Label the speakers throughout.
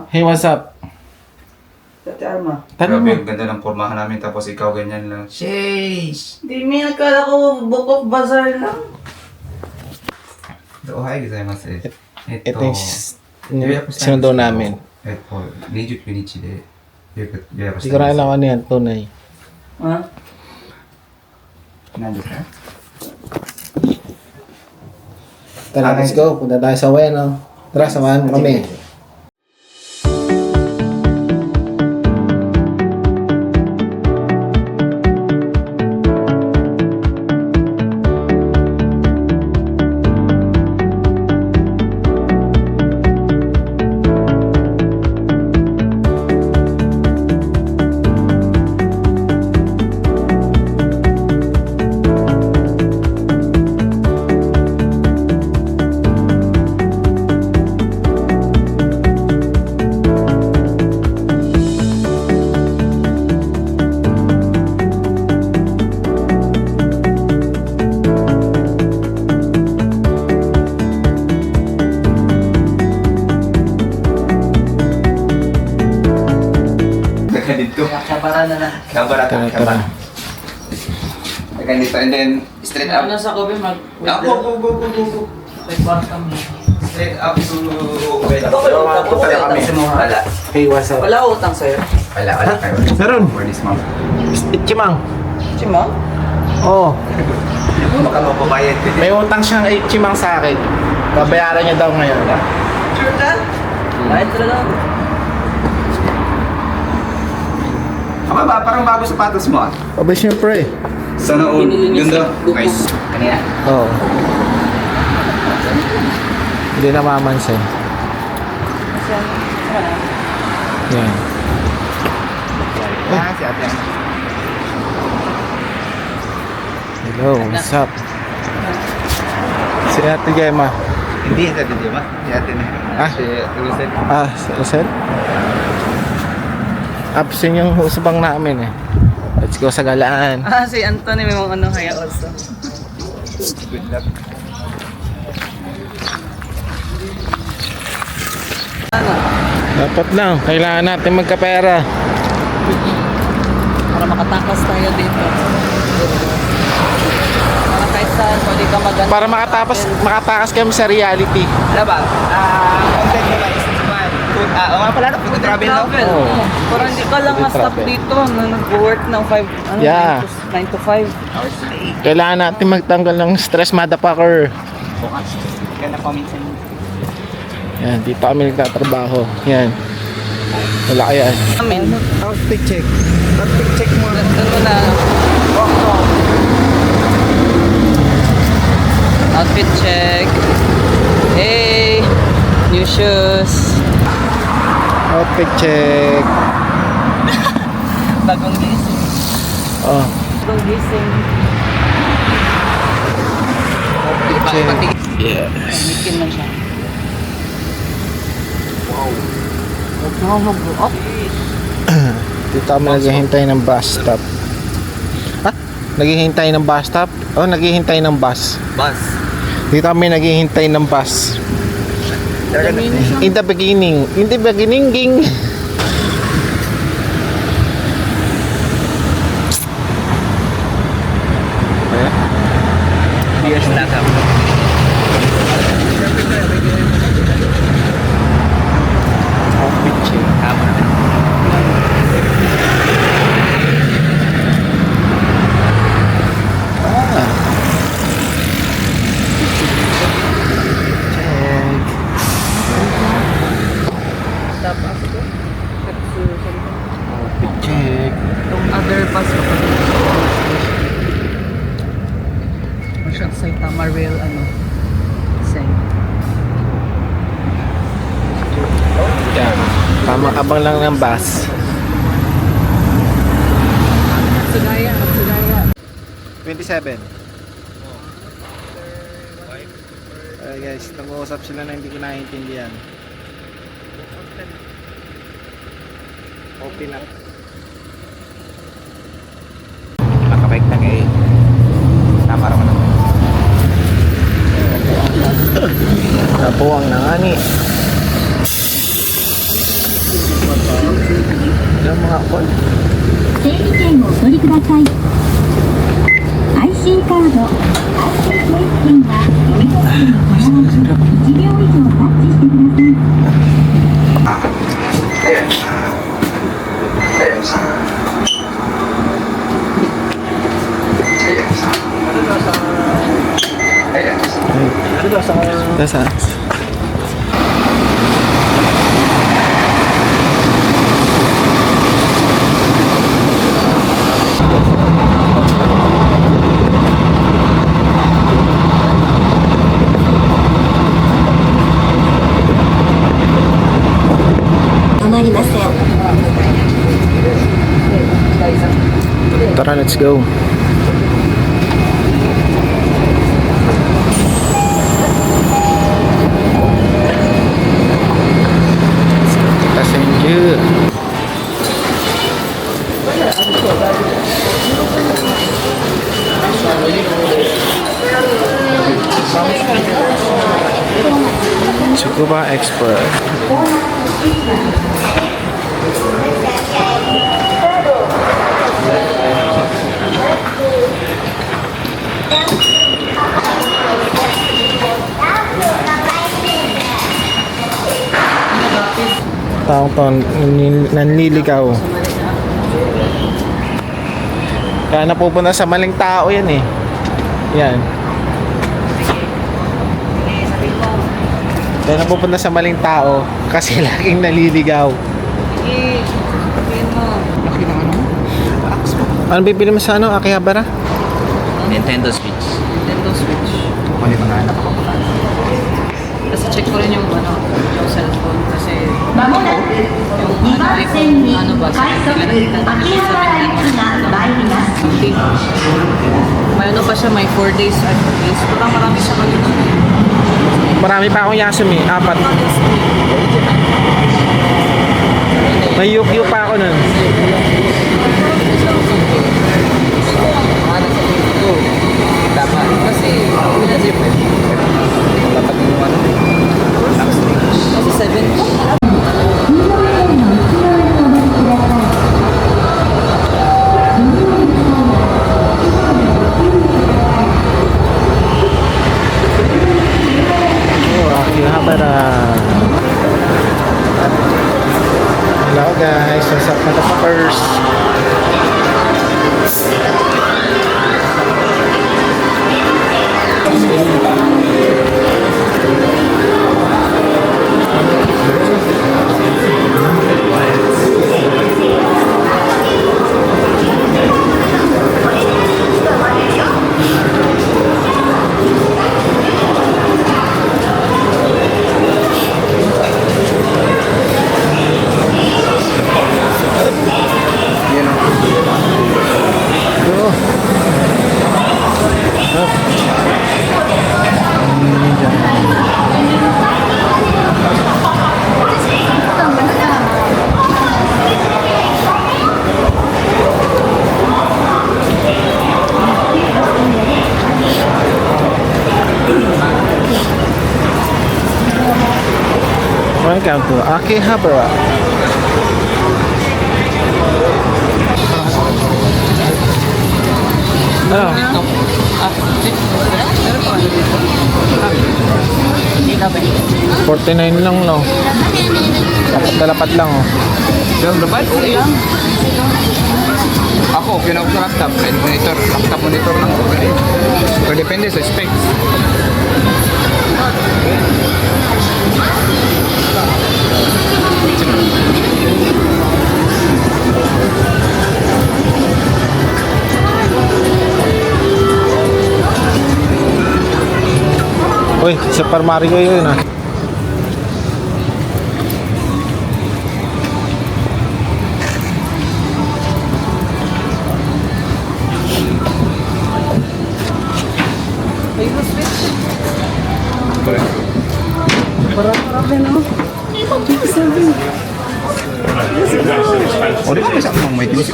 Speaker 1: Hey, what's up?
Speaker 2: Tati Alma.
Speaker 1: Tanong
Speaker 3: Grabe,
Speaker 1: mo.
Speaker 3: ang ganda ng pormahan namin tapos ikaw ganyan lang. Sheesh!
Speaker 2: Hindi, may nakala ko book of bazaar lang.
Speaker 3: Ohay gozaimasu.
Speaker 1: Ito yung sinundo namin.
Speaker 3: Leisure Village de
Speaker 1: Hindi ko na alam ano yan, tunay.
Speaker 2: Ha?
Speaker 3: Nandun ka?
Speaker 1: Tara, let's go. Punta tayo sa Ueno. Tara, samahan mo kami.
Speaker 3: Dito.
Speaker 2: Kabara na lang.
Speaker 3: Kabara ka,
Speaker 1: Tara,
Speaker 3: kabara. Teka dito and then straight up.
Speaker 2: Ano sa Kobe mag...
Speaker 3: Go.
Speaker 2: Nagbar kami.
Speaker 3: Straight up to Ueno.
Speaker 2: Wala utang sa mga.
Speaker 3: Wala.
Speaker 1: Hey, what's up?
Speaker 2: Wala utang sa'yo.
Speaker 3: Wala kayo.
Speaker 1: Meron.
Speaker 3: For this month.
Speaker 1: Ichimang.
Speaker 2: Chimang?
Speaker 1: Oo.
Speaker 3: Baka mapabayad ka din.
Speaker 1: May utang siyang Ichimang sa akin. Babayaran niya daw ngayon.
Speaker 2: Sure ka? Kahit talaga.
Speaker 3: Parang bago sapatos mo ah.
Speaker 1: Aba, siyempre.
Speaker 3: Sana all.
Speaker 2: Binili niya
Speaker 3: Ganda.
Speaker 2: sa Buko.
Speaker 3: Nice. Kanina.
Speaker 1: Oo. Hindi na mamansin. Yan.
Speaker 3: Si ate.
Speaker 1: Hello, what's up? Si Ate Gemma.
Speaker 3: Hindi, sa ate di ba? Si ate na.
Speaker 1: Ah?
Speaker 3: Si Rosel.
Speaker 1: Si Rosel? Absent yung usabang namin eh. Let's go sa galaan.
Speaker 2: Si Anthony may mga ano kaya also.
Speaker 3: Good luck.
Speaker 2: Ano?
Speaker 1: Dapat lang, kailangan natin magkapera.
Speaker 2: Para makatakas tayo dito. Para kahit saan, pwede ka maganda.
Speaker 1: Para makatakas kami sa reality.
Speaker 3: Ano ba? Content nila is food. O nga pala, food travel no?
Speaker 1: Oo.
Speaker 2: Para hindi ka lang
Speaker 1: Food
Speaker 2: na-stop
Speaker 1: travel.
Speaker 2: dito na nag-work ng 5,
Speaker 1: Yeah.
Speaker 2: 9 to 5.
Speaker 3: Hours a day.
Speaker 1: Kailangan natin magtanggal ng stress, motherfucker.
Speaker 3: Bukas. Ganda pa minsan.
Speaker 1: Yan, dito kami nagtatrabaho. Yan. Wala kaya.
Speaker 2: Amin.
Speaker 1: Outfit check. Outfit check mo.
Speaker 2: Doon mo na. Outfit check. Hey! New shoes.
Speaker 1: Outfit check.
Speaker 2: Bagong gising.
Speaker 1: Oh,
Speaker 2: Bagong gising.
Speaker 1: outfit check. Yes.
Speaker 2: Bikin man siya. Wow. Huwag mag-up.
Speaker 1: Dito kami naghihintay ng bus stop. Ha? Naghihintay ng bus stop? Oh, naghihintay ng bus.
Speaker 3: Bus.
Speaker 1: Dito kami naghihintay ng bus. In the beginning. Ging.
Speaker 3: Beers na ka.
Speaker 1: Outfit check.
Speaker 2: Stop after.
Speaker 1: Outfit check.
Speaker 2: Yung other bus ko pa. Masyad Saitama Rail, ano. Say.
Speaker 1: Yan. Pamakabang lang ng bus.
Speaker 2: Sugaya.
Speaker 1: 27. Guys, nag-uusap sila na hindi ko naiintindihan. Open up.
Speaker 3: Nakabike na kayo. Tama raman naman.
Speaker 1: Napuwang na nga ni. ng mga call.
Speaker 4: 整理券をお取りください。IC カード、IC 定期券は読み取っての必ず1秒以上タッチしてください。
Speaker 1: Nasaan? Tara, let's go. Passenger. Tsukuba Express. Taong to nanliligaw. Kaya napupunta sa maling tao yan eh. Yan. Kaya napupunta sa maling tao kasi laging naliligaw.
Speaker 2: Sige, sabihin mo.
Speaker 3: Laki na ano?
Speaker 1: Ano bibili mo sa ano? Akihabara?
Speaker 3: Nintendo Switch.
Speaker 2: Nintendo Switch.
Speaker 3: Kunin mo na nakapakutan.
Speaker 2: Kasi check ko rin yung yung cellphone kasi yung
Speaker 4: 2番線に快速秋葉原駅が参ります。
Speaker 2: may ano pa siya, may 4 days at least. Parang marami siya kanina.
Speaker 1: Marami pa akong Yasumi. 4. May Yukyu pa ako nun.
Speaker 3: Dapat.
Speaker 2: Kasi,
Speaker 3: Dapat yung ano?
Speaker 2: kasi 7.
Speaker 1: Akihabara. Hello guys, what's up motherfuckers? Welcome to Akihabara. Ano?
Speaker 2: Meron pa ano dito? Hindi na ba?
Speaker 1: 49 lang no. Dapat lang oh.
Speaker 3: Yung dapat?
Speaker 2: Okay lang.
Speaker 3: Ako, pinag sa laptop. Monitor. Laptop monitor lang ko. Pero depende sa specs.
Speaker 1: Uy, Super Mario yun ah.
Speaker 2: May Switch. Parang no?
Speaker 3: O, di ba sa mga may tinis?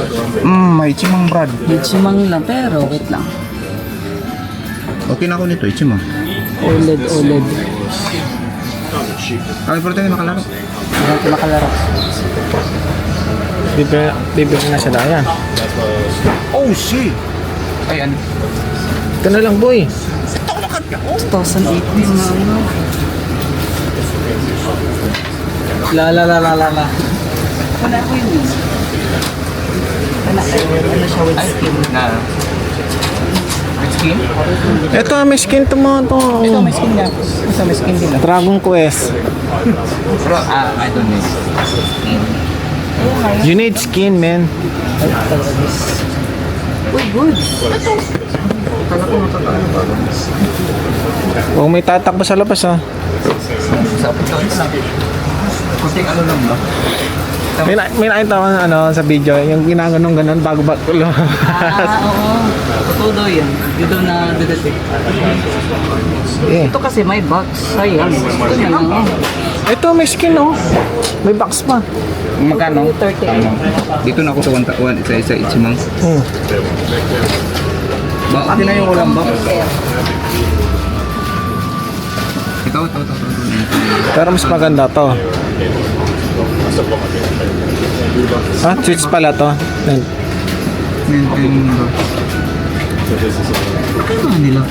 Speaker 3: May chimang brad.
Speaker 2: Chimang lang, pero wait lang.
Speaker 3: Okay na ako nito, chimang.
Speaker 2: OLED.
Speaker 3: Ang importante makalaro.
Speaker 2: Hindi natin makalaro.
Speaker 1: Bibili na sila. Ayan.
Speaker 3: Oh, shit! Ay, ano?
Speaker 1: Ito na lang, boy.
Speaker 2: 2018 na ano. La. Wala ko yun. Ano siya with skin?
Speaker 3: Na. With skin?
Speaker 1: Ito, may skin to mo.
Speaker 3: Ito, may skin na. Ito, may skin din.
Speaker 1: Dragon Quest.
Speaker 3: Pero, I don't need skin.
Speaker 1: You need skin, man.
Speaker 2: Uy, good. Kala ko nakakaano ba?
Speaker 1: Huwag may tatakbo sa labas, ha.
Speaker 3: Sabi ko, ito lang. Kunting ano lang ba?
Speaker 1: May nakita ko sa video, yung ginaganon ganon bago ba
Speaker 2: Oo. Totoo daw yan. Dito na detect.
Speaker 1: Eh.
Speaker 2: Ito kasi may box. Sayang. Ito na lang.
Speaker 1: Ito, may skin, oh. May box pa.
Speaker 3: Magkano?
Speaker 2: 30.
Speaker 3: Dito na ako sa 1 sa Ichimang. Ba, akin na yung ulam ba? Ito.
Speaker 1: Pero mas maganda to. Switch pala to.
Speaker 3: Nintendo. Ano nila?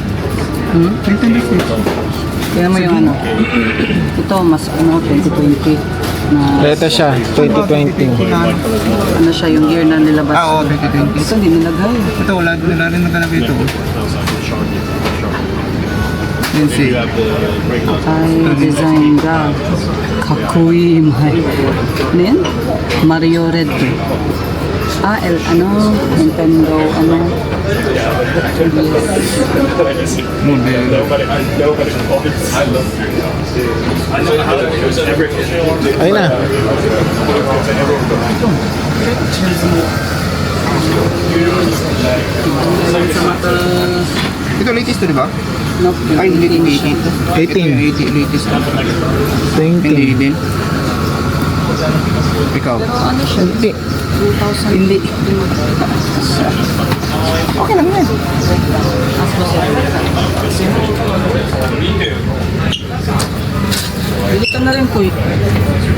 Speaker 3: Nintendo Switch.
Speaker 2: Kaya mo yung ano. Ito mas 2020 na
Speaker 1: Ito siya, 2020.
Speaker 2: ano siya yung year na nilabas.
Speaker 3: Oo, 2020.
Speaker 2: Ito hindi nilagay.
Speaker 3: Ito, wala rin naganap ito. Yun si.
Speaker 2: Ay, design ga. Kakui mahal. Ano yan? Mario Red. Nintendo,
Speaker 3: Model.
Speaker 1: Ayun na.
Speaker 3: Ito latest to, di ba?
Speaker 2: No,
Speaker 3: Ay, hindi
Speaker 1: 18.
Speaker 3: 18. Ito yung 80 latest to. Hindi
Speaker 1: 20.
Speaker 3: din. Ikaw.
Speaker 2: Pero ano siya?
Speaker 1: Hindi.
Speaker 2: 2,000. Hindi.
Speaker 3: Okay lang yan.
Speaker 2: Bili ka na rin po.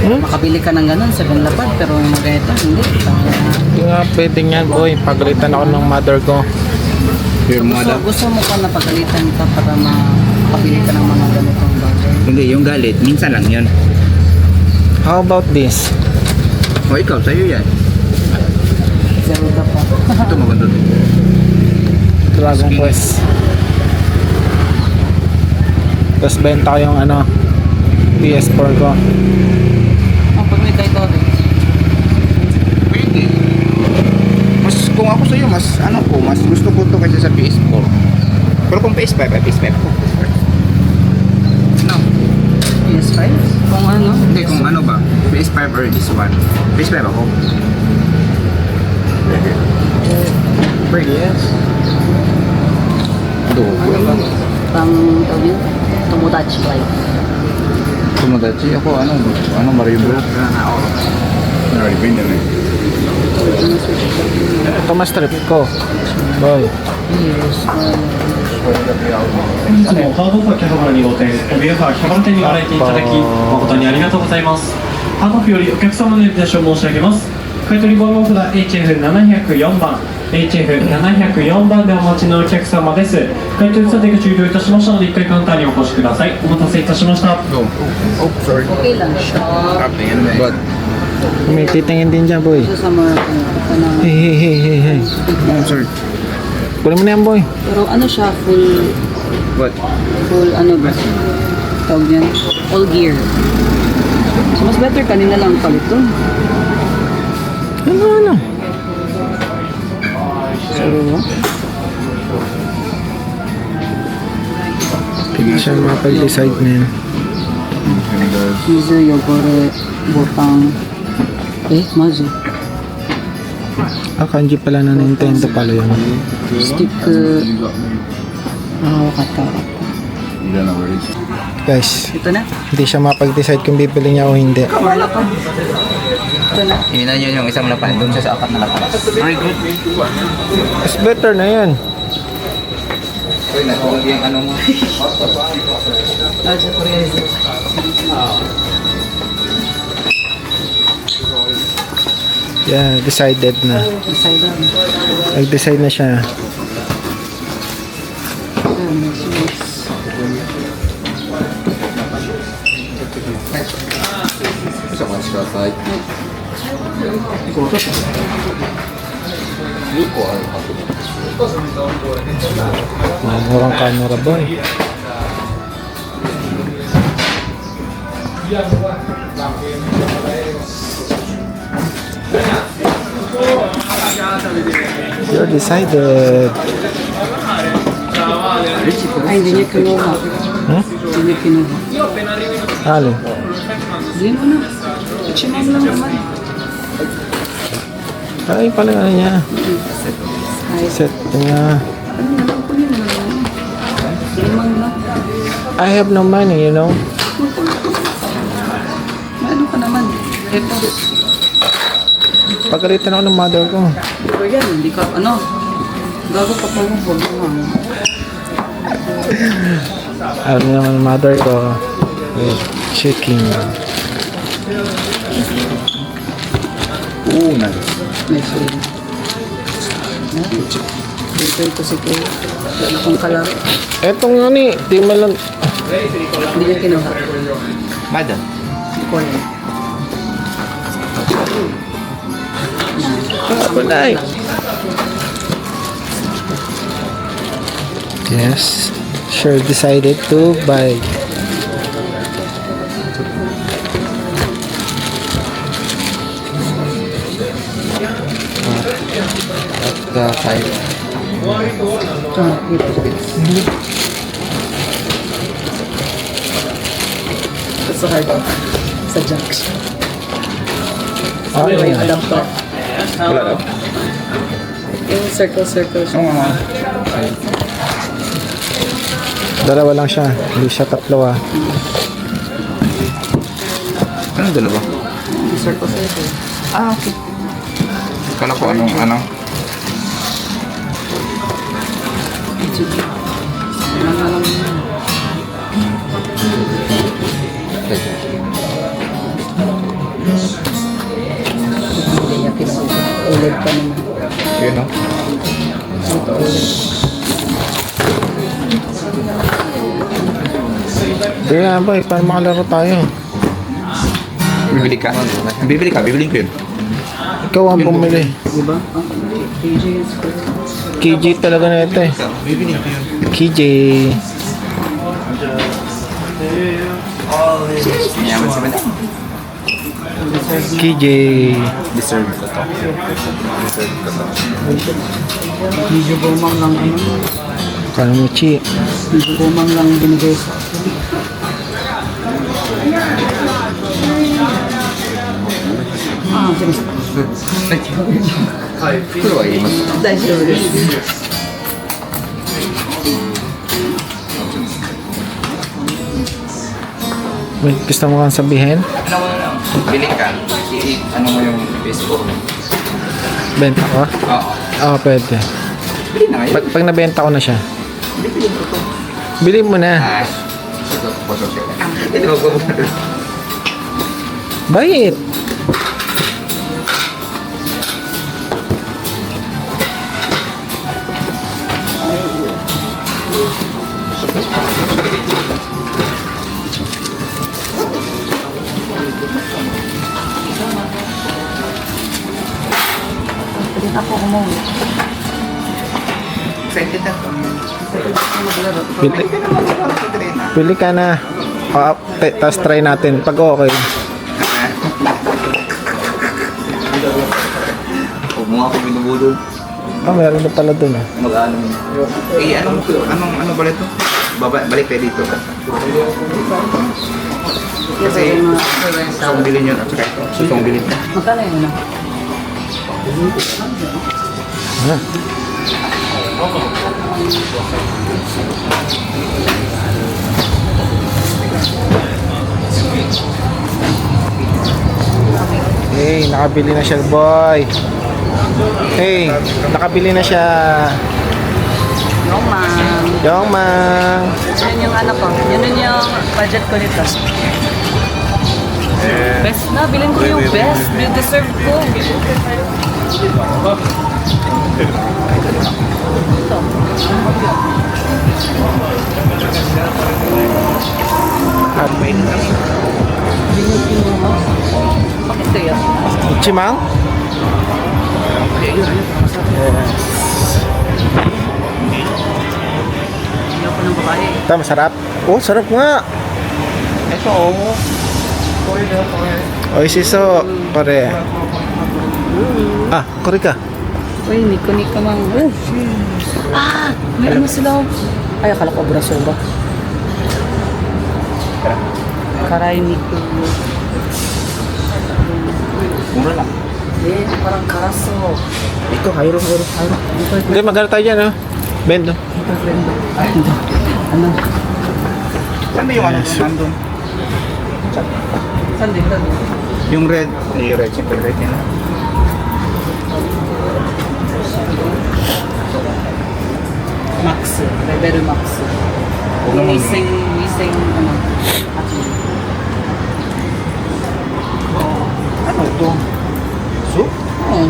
Speaker 2: Makabili ka ng ganun sa Banlapad pero yung mga ganito hindi.
Speaker 1: Hindi nga pwedeng yan, boy. Pagalitan ako ng mother ko.
Speaker 3: Your mother.
Speaker 2: Gusto mo pa na pagalitan ka para makabili ka ng mga ganitong bagay.
Speaker 3: Hindi, yung galit. Minsan lang yan.
Speaker 1: How about this?
Speaker 3: O ikaw, sa'yo yan.
Speaker 2: Zelda pa.
Speaker 3: Ito maganda to.
Speaker 1: Dragon Quest. Tapos benta ko yung PS4 ko.
Speaker 2: Pag may tayo rin.
Speaker 3: Pwede. Kung ako sa'yo, mas gusto ko to kaysa sa PS4. Pero kung PS5, ay PS5 ko. No.
Speaker 2: PS5? Kung ano?
Speaker 3: Hindi, kung ano ba? PS5 or this one. PS5 ako.
Speaker 1: Yes.
Speaker 2: Pang tawag yun? Tomodachi Life.
Speaker 3: Tomodachi ako, Mario Bros. Already been there.
Speaker 1: Ito mas trip ko. Boy.
Speaker 5: ハードオフはキャバクラ2号店、ビューファーキャバクラ店にご来店いただき、誠にありがとうございます。ハードオフよりお客様の呼び出しを申し上げます。買取番号札 HF704 番、HF704 番でお待ちのお客様です。買取査定が終了いたしましたので、1回カウンターにお越しください。お待たせいたしました。
Speaker 3: Oh, sorry.
Speaker 2: Okay lang siya.
Speaker 3: But,
Speaker 1: May titingin din dyan, boy.
Speaker 2: Ito sa mga ito na.
Speaker 1: Hey.
Speaker 3: oh, sorry.
Speaker 1: Kunin mo na yan, boy.
Speaker 2: Pero ano siya, full
Speaker 3: But,
Speaker 2: ano ba? Tawag niyan? All gear. So mas better kanina lang palit to.
Speaker 1: Ano?
Speaker 2: So,
Speaker 1: Hindi siya mapag-decide, man.
Speaker 2: Mizu, yogurt, botang. Mazu.
Speaker 1: Kanji pala na Nintendo pala yun.
Speaker 2: Stick. Kata.
Speaker 1: Guys,
Speaker 2: Ito na.
Speaker 1: hindi siya mapag-decide kung bibili niya o hindi.
Speaker 2: Wala pa. Ito na.
Speaker 3: ininan yun yung isang lapan doon sa apat na lapan. Very good.
Speaker 1: Mas better na yan.
Speaker 3: Uy, natulog yung ano mo.
Speaker 2: Mazu, Koreazo.
Speaker 1: Yeah, decided na.
Speaker 2: Decided.
Speaker 1: Nag-decide na siya.
Speaker 2: Ayan, next week.
Speaker 1: Murang camera boy. You're decided.
Speaker 2: Ay, hindi niya kinuha.
Speaker 1: Hmm?
Speaker 2: Hindi niya kinuha.
Speaker 1: Alin?
Speaker 2: Hindi mo na. Chimam lang naman.
Speaker 1: Ay, pala ano niya.
Speaker 2: Ay,
Speaker 1: Set niya.
Speaker 2: ano na lang po yun. Limang lang.
Speaker 1: I have no money, you know.
Speaker 2: May ano ka naman. Ito.
Speaker 1: Pagalitan ako ng mother ko.
Speaker 2: Pero yan, hindi ka, ano. Gago ka pa mo. Huwag mo nga.
Speaker 1: Alam niyo naman ng mother ko. With chicken.
Speaker 3: Nice.
Speaker 2: Next week. Dito ito si Kay. Wala kong kalaro.
Speaker 1: Etong ano eh, di man lang.
Speaker 2: Hindi niya kinuha.
Speaker 3: Madam.
Speaker 2: Ko yan.
Speaker 1: Kapalay. Yes, sure decided to buy.
Speaker 3: At 5.
Speaker 2: Sa hard. Sa junction.
Speaker 1: Ah,
Speaker 2: May
Speaker 1: yun.
Speaker 2: adapter.
Speaker 3: Wala daw.
Speaker 2: Yung circle siya.
Speaker 3: Oo nga.
Speaker 1: Dalawa lang siya, hindi siya tatlo ah.
Speaker 3: Ano dalawa?
Speaker 2: Circle.
Speaker 3: Ah, okay. Kala ko anong ano.
Speaker 2: Alam mo yun. Hindi niya kinuha. Ulit pa naman.
Speaker 3: Yun no?
Speaker 2: Ito ulit.
Speaker 1: Hindi nga boy, paano makalaro tayo?
Speaker 3: Bibili ka? Bibili ka, bibili ko yun.
Speaker 1: Ikaw ang bumili.
Speaker 2: Diba? Ah, KJ is correct.
Speaker 1: KJ talaga na ito eh.
Speaker 3: Bibili ko yun.
Speaker 1: KJ.
Speaker 3: Yaman si madam.
Speaker 1: KJ.
Speaker 3: Deserve ko to. Deserve ko to.
Speaker 2: Medyo bumang lang ano.
Speaker 1: Kanamuchi.
Speaker 2: Medyo bumang lang binigay sa sige.
Speaker 3: Pero ay, mas
Speaker 1: May gusto mo kang sabihin?
Speaker 3: bili ka. Ano mo yung Facebook?
Speaker 1: Benta ko?
Speaker 3: Oo.
Speaker 1: Oo, pwede.
Speaker 3: Bili na ngayon.
Speaker 1: Pag nabenta ko na siya.
Speaker 3: Bili ko to.
Speaker 1: Bili mo na.
Speaker 3: Ah, ito, poso siya. Ito, magbabago.
Speaker 1: Buy it.
Speaker 2: Pwede na ako umuwi.
Speaker 3: Excited na to.
Speaker 1: Bili, bili ka na. Tapos try natin. Pag okay.
Speaker 3: Huwag mo ako binubulol.
Speaker 1: Ah, meron na pala dun ah.
Speaker 3: Mag-ano. Eh, ano ba ito? Balik tayo dito. Kasi, gusto bilhin yun. At saka ito, gusto kong bilhin ito.
Speaker 2: Magkano yun na?
Speaker 1: Ah. Hey, nakabili na siya, boy. Hey, nakabili na siya.
Speaker 2: No, ma'am.
Speaker 1: Yung mang.
Speaker 2: Yun yung ano ko. Yun yung budget ko nito. Best na, bilhin ko yung best. You deserve ko.
Speaker 3: Handmade lang.
Speaker 2: Bakit kaya?
Speaker 1: Chimang?
Speaker 2: Ayaw ko ng babae.
Speaker 1: Ito, masarap. Oh, sarap nga.
Speaker 3: Ito, oh.
Speaker 1: Oy, siso. Pare. Ah, kore ka.
Speaker 2: Uy, Nico mang. Ah! May ano sila? Ay, akala ko braso ba? Karay Nico.
Speaker 3: Mura lang.
Speaker 2: Eh, parang karaso.
Speaker 3: Ito, hayro.
Speaker 1: Hindi, magkano tayo dyan, oh. Bendo.
Speaker 2: Ano?
Speaker 3: Saan ba yung ano? Nandun?
Speaker 2: Saan dito?
Speaker 3: Yung red. Yung red, siyempre red yun.
Speaker 2: Max. Rebero Max.
Speaker 3: Huwag naman.
Speaker 2: Ising, ano?
Speaker 3: Ano ito? Soup?
Speaker 2: Oh,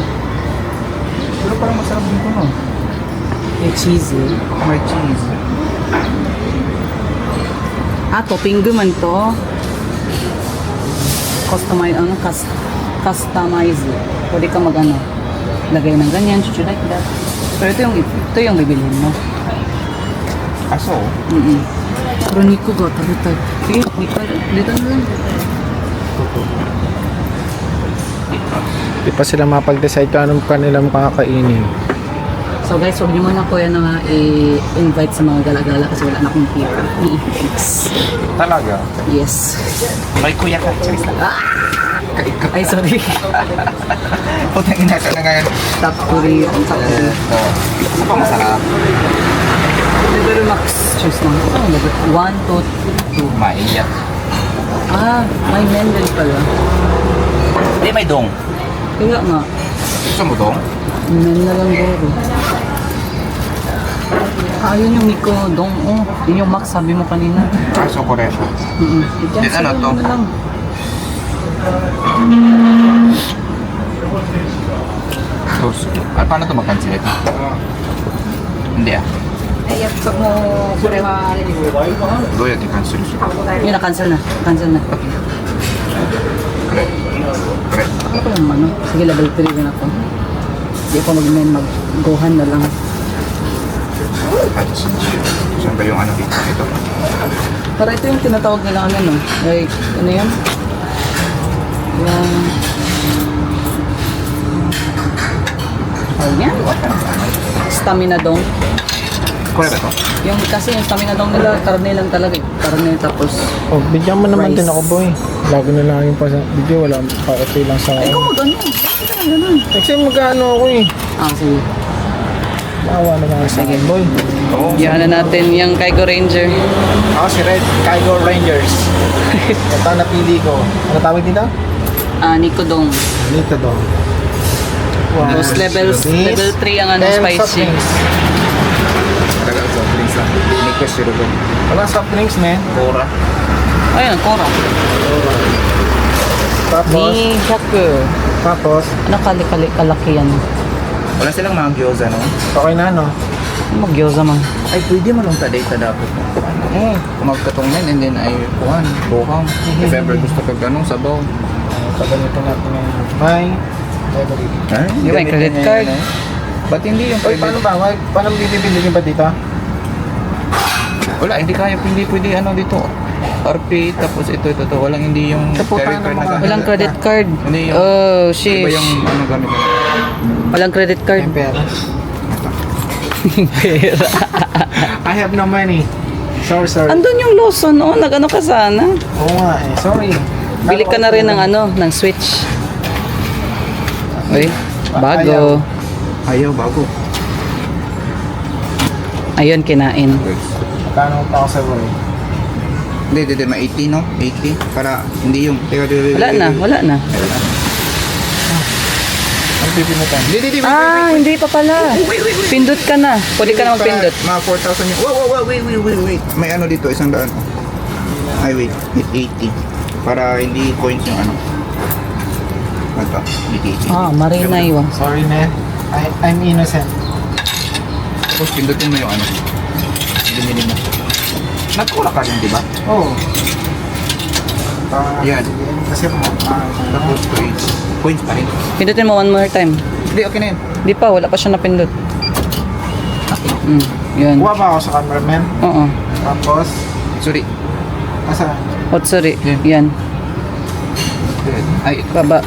Speaker 3: Pero parang masarap din ito, no?
Speaker 2: may cheesy.
Speaker 3: May cheese.
Speaker 2: Ah, topping man to. Customize. Pwede ka mag-ano, lagay ng ganyan, should you like that? Pero ito yung bibilhin mo.
Speaker 3: Aso?
Speaker 2: Pero Nico ga, tayo. Sige, Nico, dito na lang.
Speaker 1: Di pa sila mapag-decide kung anong kanilang makakainin.
Speaker 2: So guys, huwag niyo muna kuya na i-invite sa mga gala-gala kasi wala na akong pira.
Speaker 3: Talaga?
Speaker 2: Yes.
Speaker 3: May kuya ka. Charis lang.
Speaker 2: Ay, sorry.
Speaker 3: Putang ina ka na ngayon.
Speaker 2: Top 3. Top 3.
Speaker 3: Ano pa masarap?
Speaker 2: Level max. Choose na. Ano level? 1, 2, 2.
Speaker 3: Maiyak.
Speaker 2: Ah, may mendel pala.
Speaker 3: Hindi, may dong.
Speaker 2: Kaya nga.
Speaker 3: Gusto mo dong?
Speaker 2: Men na lang goro. Ah, yun yung Miko Dong. Oh, yun yung Max sabi mo kanina.
Speaker 3: Aso ko rin.
Speaker 2: Diyan
Speaker 3: Ano to?
Speaker 2: na lang.
Speaker 3: Sauce. Paano ito mag-cancel ito? Hindi ah. Goya, di-cancel siya.
Speaker 2: Yun, na-cancel na. Cancel na.
Speaker 3: Correct. Correct.
Speaker 2: Ano ko lang ano? Sige, level 3 rin ako. Hindi ako mag-men, mag-gohan na lang.
Speaker 3: Saan ba yung ano dito? Ito.
Speaker 2: Para ito yung tinatawag nila ano, no? Like, ano yan? Yung... Oh, yan? Stamina dong.
Speaker 3: Correct ito?
Speaker 2: Yung kasi yung stamina dong nila, karne lang talaga eh. Karne tapos...
Speaker 1: Oh, bigyan mo naman
Speaker 2: Rice.
Speaker 1: din ako, boy. Lagi na lang yung pa sa video. Wala pa okay lang sa
Speaker 2: Ay, ikaw mag-ano? Bakit ka ganun?
Speaker 1: Kasi magkano ako eh.
Speaker 2: Ah, sige.
Speaker 1: Maawa naman sa akin, boy.
Speaker 3: Oo.
Speaker 2: Yan na natin yung Kygo Ranger.
Speaker 1: Ako si Red Kygo Rangers. Ito ang napili ko. Ano tawag dito?
Speaker 2: Ah, Nico Dong.
Speaker 1: Dito daw.
Speaker 2: Tapos level 3 ang ano, spicy.
Speaker 3: Tagal soft drinks lang. May question ko.
Speaker 1: Walang soft drinks, man.
Speaker 3: Cora.
Speaker 2: Ayun, Cora.
Speaker 1: Tapos,
Speaker 2: Ni Jaku.
Speaker 1: tapos,
Speaker 2: Ano kalaki yan?
Speaker 3: Wala silang mga gyoza, no?
Speaker 1: okay na, no?
Speaker 2: Mag-gyoza man.
Speaker 3: Ay, pwede mo lang ta-data dapat. Kung magkatungin and then ay kuhan, buhang. If ever gusto ka ganun, sabaw.
Speaker 1: Pagalitan natin ngayon. May,
Speaker 3: Ay,
Speaker 2: Di ba yung credit card?
Speaker 3: Ba't hindi yung
Speaker 1: Oy, paano ba? Paano bibili niyo ba dito?
Speaker 3: Wala, hindi kaya, hindi pwede ano dito. RP, tapos ito. Walang hindi yung
Speaker 1: Sa puta
Speaker 3: credit card
Speaker 1: ng mga-
Speaker 3: na
Speaker 2: Walang credit card.
Speaker 3: Hindi yung-
Speaker 2: Oh,
Speaker 3: Iba
Speaker 2: sheesh.
Speaker 3: yung ano gamit mo.
Speaker 2: Walang credit card.
Speaker 1: Yung pera. I have no money. Sorry.
Speaker 2: Andun yung Lawson, oh. Nag-ano ka sana.
Speaker 1: Oo nga eh. Sorry.
Speaker 2: Bili ka na rin ng ano, ng Switch. Uy, bago.
Speaker 3: Ayaw, bago.
Speaker 2: Ayun, kinain.
Speaker 1: Magkano pa ako sa boy?
Speaker 3: Hindi, may 80, no? 80. Para hindi yung...
Speaker 2: Wala na.
Speaker 1: Ang pipinutan.
Speaker 3: Hindi.
Speaker 2: Ah, hindi pa pala. Pindot ka na. Pwede ka na magpindot.
Speaker 3: Mga 4,000 yung... Wait. May ano dito, 100. Ay, wait. 80. Para hindi coins yung ano. Ito, BTC.
Speaker 2: Marina yun.
Speaker 1: Sorry, ne. I'm innocent.
Speaker 3: Tapos pindutin mo yung ano. Binili mo. Nagkula ka rin, di ba?
Speaker 1: Oh.
Speaker 3: Yan.
Speaker 1: Kasi
Speaker 3: Tapos coins pa rin.
Speaker 2: Pindutin mo one more time.
Speaker 3: Hindi, okay na yun.
Speaker 2: Di pa, wala pa siya napindot. Yan.
Speaker 1: kuha ba ako sa cameraman?
Speaker 2: Oo.
Speaker 1: Tapos,
Speaker 3: Sorry.
Speaker 1: asa?
Speaker 2: Oh, sorry.
Speaker 3: Yan.
Speaker 2: Yan.
Speaker 3: Ay,
Speaker 2: Baba.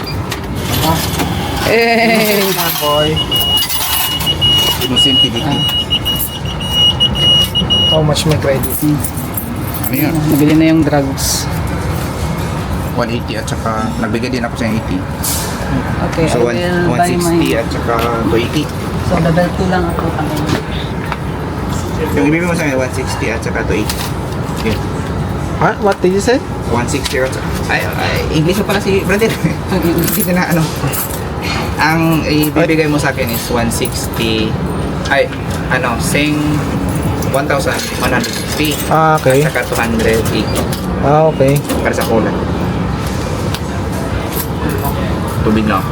Speaker 1: Ah,
Speaker 2: Eh.
Speaker 1: boy.
Speaker 3: Innocent PDT.
Speaker 1: How much may credit?
Speaker 3: Ano yan?
Speaker 2: Nabili na yung drugs.
Speaker 3: 180 at saka nagbigay din ako sa 80.
Speaker 2: Okay,
Speaker 3: So,
Speaker 2: I will buy
Speaker 3: 160
Speaker 2: my...
Speaker 3: at saka 280.
Speaker 2: So, level 2 lang ako.
Speaker 3: Yung ibigay mo sa akin, 160 at saka 280. Okay.
Speaker 1: What? What did you say?
Speaker 3: 160 at saka... English mo pala si brother. Hindi ko na ano. Ang ibibigay mo sa akin is 160... sing 1,160.
Speaker 1: Ah, okay.
Speaker 3: At saka 280
Speaker 1: Ah, okay.
Speaker 3: para sa cola. Tubig lang.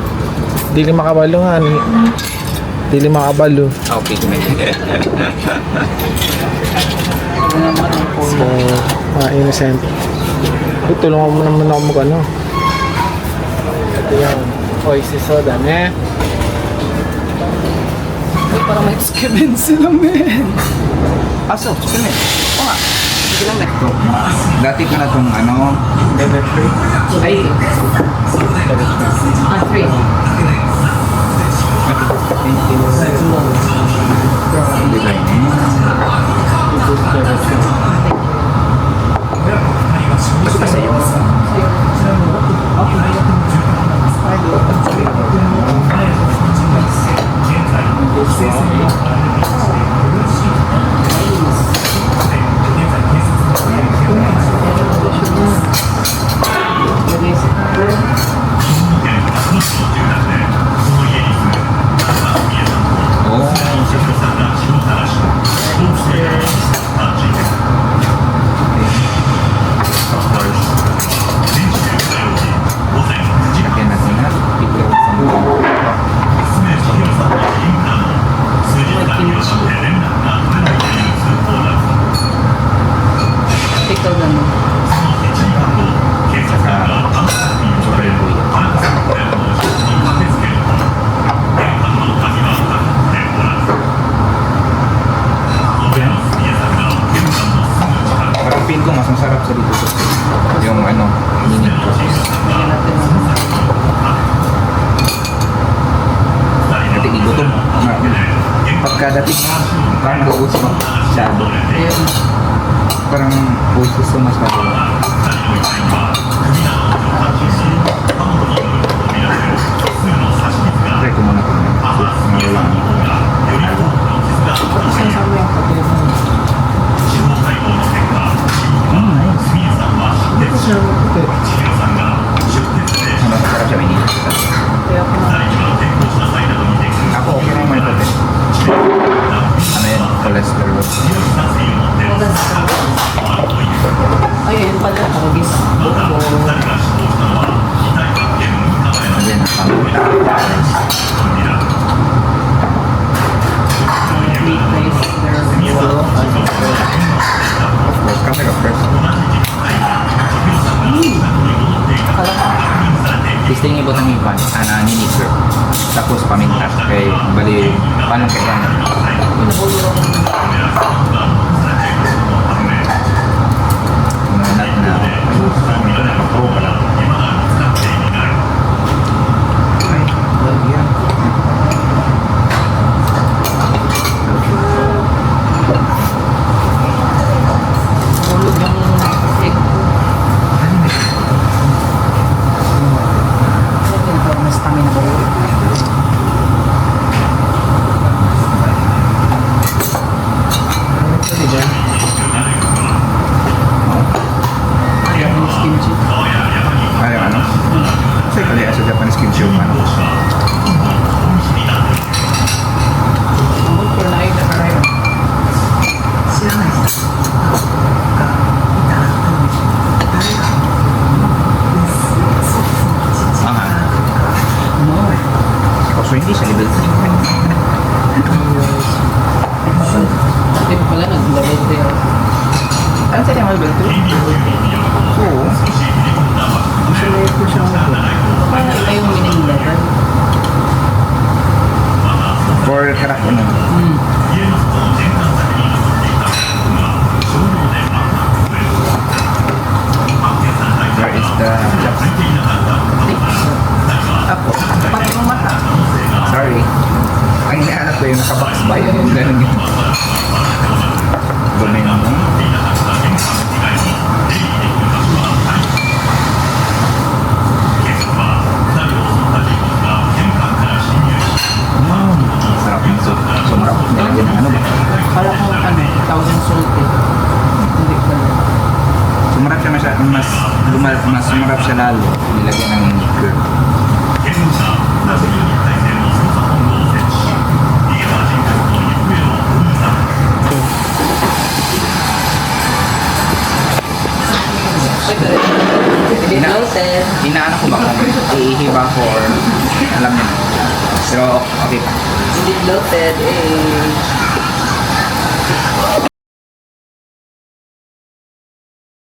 Speaker 1: Dili makabalo nga. Dili makabalo.
Speaker 3: Okay, kumay.
Speaker 1: So, innocent. Uy, tulungan mo naman ako mag ano. Ito yan. Oasis soda, ne?
Speaker 2: Uy, parang may skibbin sila, man.
Speaker 3: Aso, chicken eh. Oo nga. Sige lang eh. Dati ka na itong ano...
Speaker 1: Level 3.
Speaker 3: Ay! Design. Basta sa'yo. Lagyan natin ha. Ito sa
Speaker 2: Ikaw lang.
Speaker 3: saka sobrang buhay. Parang feel ko mas masarap sa dito. Yung ano, mini dating igutom. Pagkadating na, parang nauuso masyado. Parang uso sa masyado. Try ko muna ito. Wala. Ano, masarap siya mini. Ako okay lang may pati. Ano yan? Cholesterol.
Speaker 2: Ayun pala, karagis.
Speaker 3: And then,
Speaker 2: Meat place.
Speaker 3: of course, camera first. Testing ibot ng ipan, nini-sir. Tapos paminta. Kay, bali, paano kaya yan? Nanat na. Ito na, pro pala. Ay, yan.
Speaker 2: Hulog yung egg. Ito, mas stamina ko.
Speaker 1: Pwede dyan.
Speaker 2: Japanese kimchi.
Speaker 3: So, hindi siya level 3.
Speaker 2: Hindi pa pala nag-level 3 ako.
Speaker 3: Ano sa yung level 2? So, mas level ko siya ako.
Speaker 2: Parang kayo winning level.
Speaker 3: For karakter mo. Where is the... Ako. Dapat yung mata. Sorry. Ang hinahanap ko yung nakabox ba yun? Yung ganun yun. Gumay mo. Sarap yung soup. Sumarap. Nilagyan ng ano ba?
Speaker 2: Kala ko thousand salt eh. Hindi pala.
Speaker 3: Sumarap siya mas sumarap siya lalo. Nilagyan ng curd.
Speaker 2: Hindi noted.
Speaker 3: Inaano ko ba kung iihiba ko or alam niyo. Pero okay pa.
Speaker 2: Hindi noted eh.